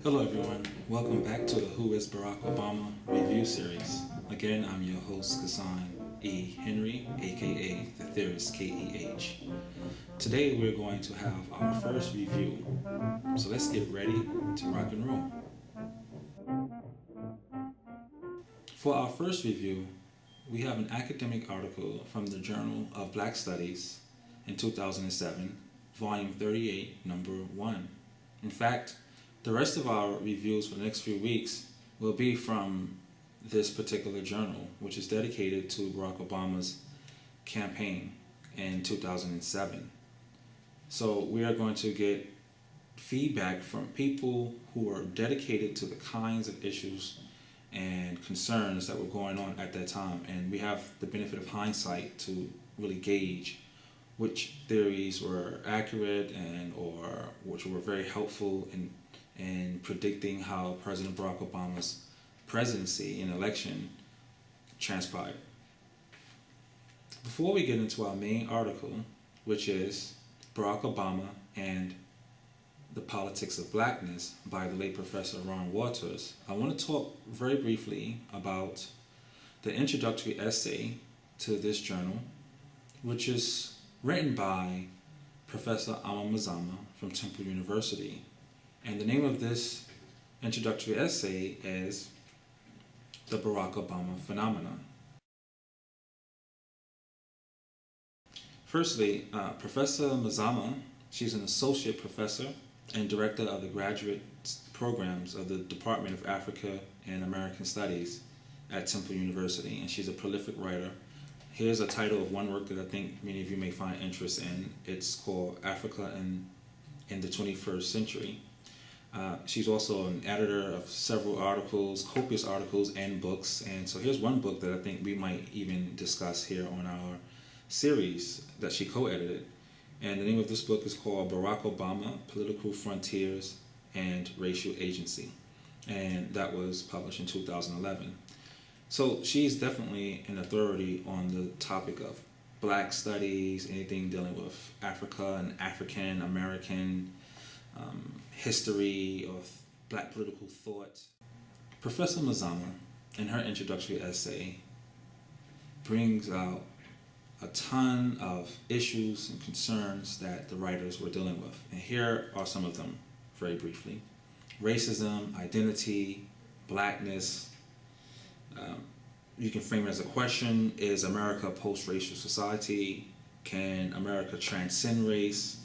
Hello everyone, welcome back to the Who is Barack Obama review series. Again, I'm your host Kassan E. Henry, aka The Theorist KEH. Today we're going to have our first review, so let's get ready to rock and roll. For our first review, we have an academic article from the Journal of Black Studies in 2007, volume 38, number 1. In fact, the rest of our reviews for the next few weeks will be from this particular journal, which is dedicated to Barack Obama's campaign in 2007. So we are going to get feedback from people who are dedicated to the kinds of issues and concerns that were going on at that time, and we have the benefit of hindsight to really gauge which theories were accurate and or which were very helpful in predicting how President Barack Obama's presidency and election transpired. Before we get into our main article, which is Barack Obama and the Politics of Blackness by the late Professor Ron Walters, I want to talk very briefly about the introductory essay to this journal, which is written by Professor Mazama from Temple University. And the name of this introductory essay is The Barack Obama Phenomenon. Firstly, Professor Mazama, she's an associate professor and director of the graduate programs of the Department of Africa and American Studies at Temple University, and she's a prolific writer. Here's a title of one work that I think many of you may find interest in. It's called Africa in the 21st Century. She's also an editor of several articles, copious articles and books. And so here's one book that I think we might even discuss here on our series that she co-edited. And the name of this book is called Barack Obama, Political Frontiers and Racial Agency. And that was published in 2011. So she's definitely an authority on the topic of Black studies, anything dealing with Africa and African American history or Black political thought. Professor Mazama, in her introductory essay, brings out a ton of issues and concerns that the writers were dealing with. And here are some of them, very briefly. Racism, identity, Blackness. You can frame it as a question: is America a post-racial society? Can America transcend race?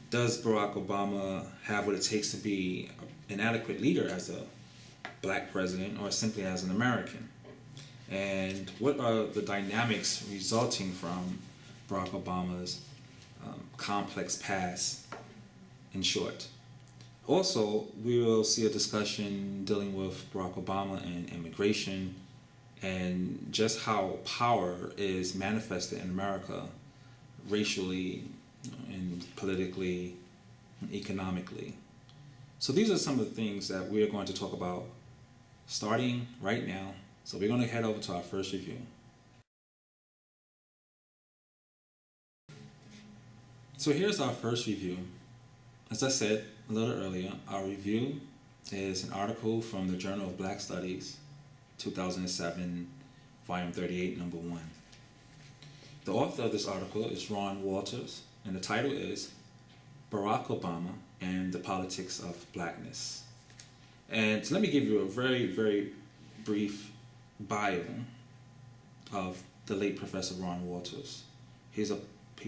Does Barack Obama have what it takes to be an adequate leader as a Black president or simply as an American? And what are the dynamics resulting from Barack Obama's complex past, in short? Also, we will see a discussion dealing with Barack Obama and immigration and just how power is manifested in America racially and politically and economically. So these are some of the things that we're going to talk about starting right now. So we're going to head over to our first review. So here's our first review. As I said a little earlier, our review is an article from the Journal of Black Studies, 2007, volume 38, number 1. The author of this article is Ron Walters, and the title is Barack Obama and the Politics of Blackness. And so let me give you a very, very brief bio of the late Professor Ron Walters. He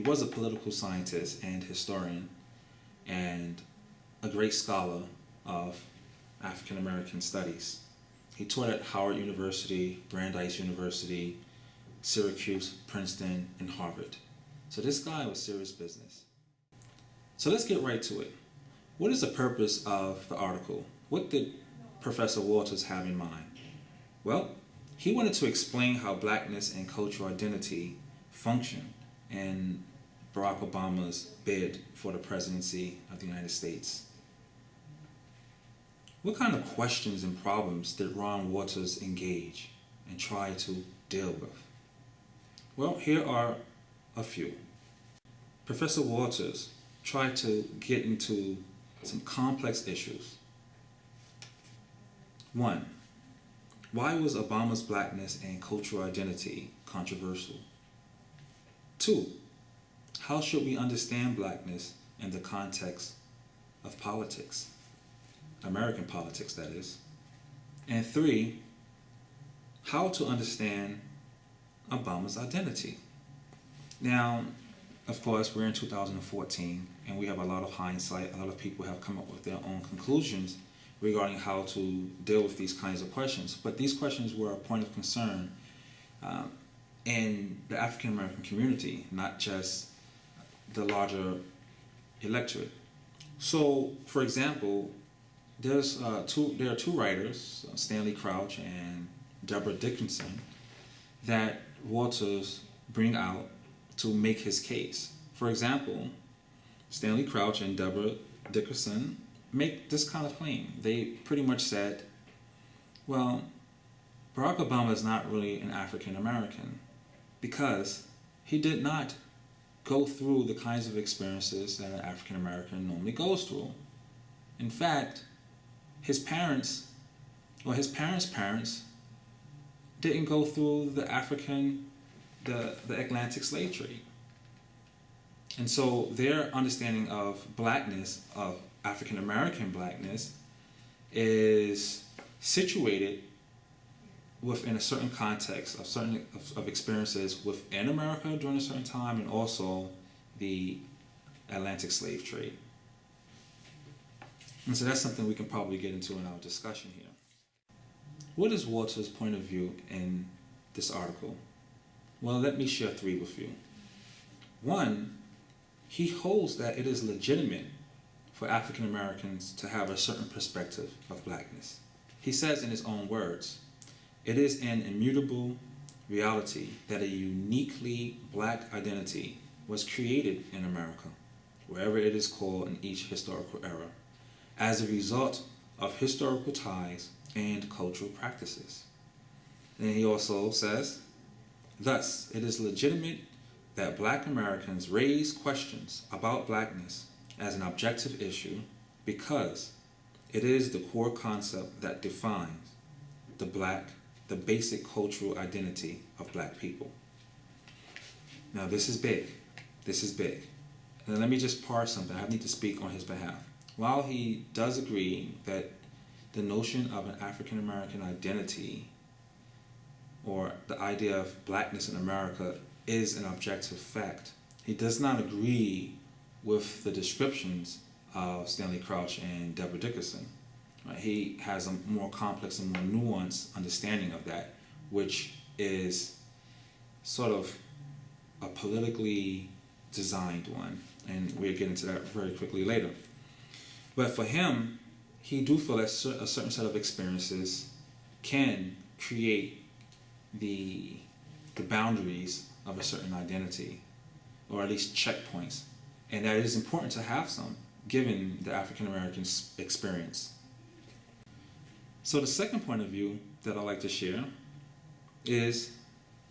was a political scientist and historian and a great scholar of African American studies. He taught at Howard University, Brandeis University, Syracuse, Princeton, and Harvard. So this guy was serious business. So let's get right to it. What is the purpose of the article? What did Professor Walters have in mind? Well, he wanted to explain how Blackness and cultural identity function in Barack Obama's bid for the presidency of the United States. What kind of questions and problems did Ron Walters engage and try to deal with? Well, here are a few. Professor Walters tried to get into some complex issues 1. Why was Obama's blackness and cultural identity controversial? 2. How should we understand blackness in the context of politics? American politics, that is. And 3. How to understand Obama's identity. Now, of course, we're in 2014, and we have a lot of hindsight. A lot of people have come up with their own conclusions regarding how to deal with these kinds of questions. But these questions were a point of concern in the African American community, not just the larger electorate. So, for example, there are two writers, Stanley Crouch and Deborah Dickinson, that Walters bring out to make his case. For example, Stanley Crouch and Deborah Dickinson make this kind of claim. They pretty much said, well, Barack Obama is not really an African American because he did not go through the kinds of experiences that an African American normally goes through. In fact, his parents didn't go through the Atlantic slave trade. And so their understanding of blackness, of African American blackness, is situated within a certain context of experiences within America during a certain time, and also the Atlantic slave trade. And so that's something we can probably get into in our discussion here. What is Walter's point of view in this article? Well, let me share 3 with you. 1, he holds that it is legitimate for African Americans to have a certain perspective of blackness. He says in his own words, "It is an immutable reality that a uniquely black identity was created in America, wherever it is called in each historical era, as a result of historical ties and cultural practices." And he also says, "Thus, it is legitimate that black Americans raise questions about blackness as an objective issue because it is the core concept that defines the basic cultural identity of black people." Now, this is big. This is big. And let me just parse something. I need to speak on his behalf. While he does agree that the notion of an African American identity, or the idea of blackness in America, is an objective fact, he does not agree with the descriptions of Stanley Crouch and Deborah Dickinson. Right? He has a more complex and more nuanced understanding of that, which is sort of a politically designed one, and we'll get into that very quickly later. But for him, he do feel that a certain set of experiences can create the boundaries of a certain identity, or at least checkpoints, and that it is important to have some, given the African American experience. So the second point of view that I'd like to share is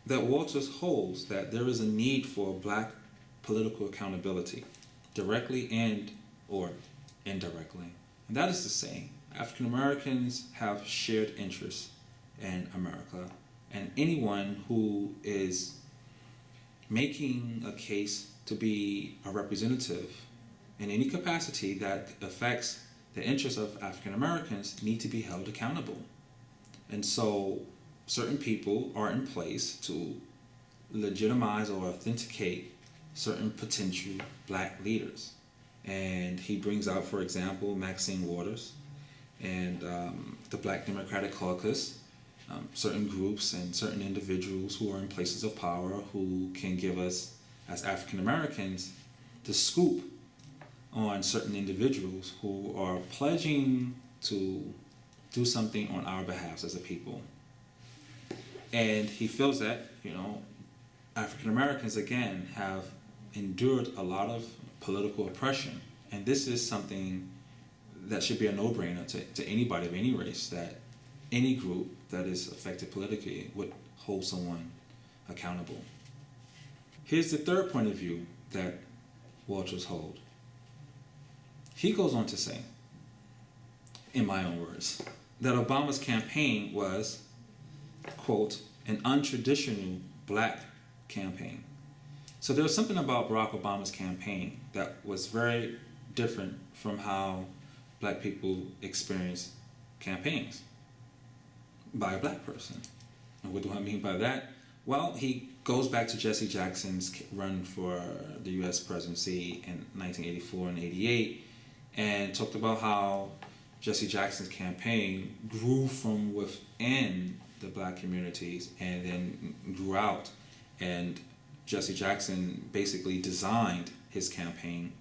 that Walters holds that there is a need for black political accountability, directly and or indirectly. And that is to say, African Americans have shared interests in America, and anyone who is making a case to be a representative in any capacity that affects the interests of African Americans need to be held accountable. And so certain people are in place to legitimize or authenticate certain potential black leaders. And he brings out, for example, Maxine Waters and the Black Democratic Caucus, certain groups and certain individuals who are in places of power who can give us, as African Americans, the scoop on certain individuals who are pledging to do something on our behalf as a people. And he feels that, African Americans, again, have endured a lot of political oppression. And this is something that should be a no-brainer to anybody of any race, that any group that is affected politically would hold someone accountable. Here's the third point of view that Walters holds. He goes on to say, in my own words, that Obama's campaign was, quote, an untraditional black campaign. So there was something about Barack Obama's campaign that was very different from how black people experience campaigns by a black person. And what do I mean by that? Well, he goes back to Jesse Jackson's run for the U.S. presidency in 1984 and 88 and talked about how Jesse Jackson's campaign grew from within the black communities and then grew out. And Jesse Jackson basically designed his campaign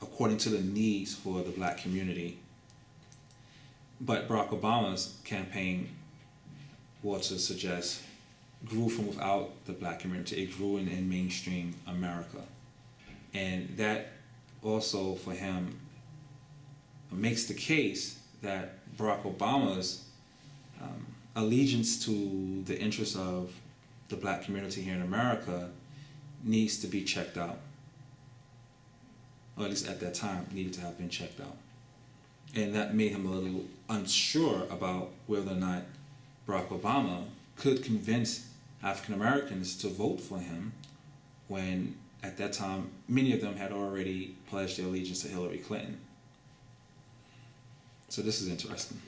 according to the needs for the black community. But Barack Obama's campaign, was to suggest, grew from without the black community. It grew in mainstream America. And that also, for him, makes the case that Barack Obama's allegiance to the interests of the black community here in America needs to be checked out. Or at least at that time, needed to have been checked out. And that made him a little unsure about whether or not Barack Obama could convince African Americans to vote for him when, at that time, many of them had already pledged their allegiance to Hillary Clinton. So this is interesting.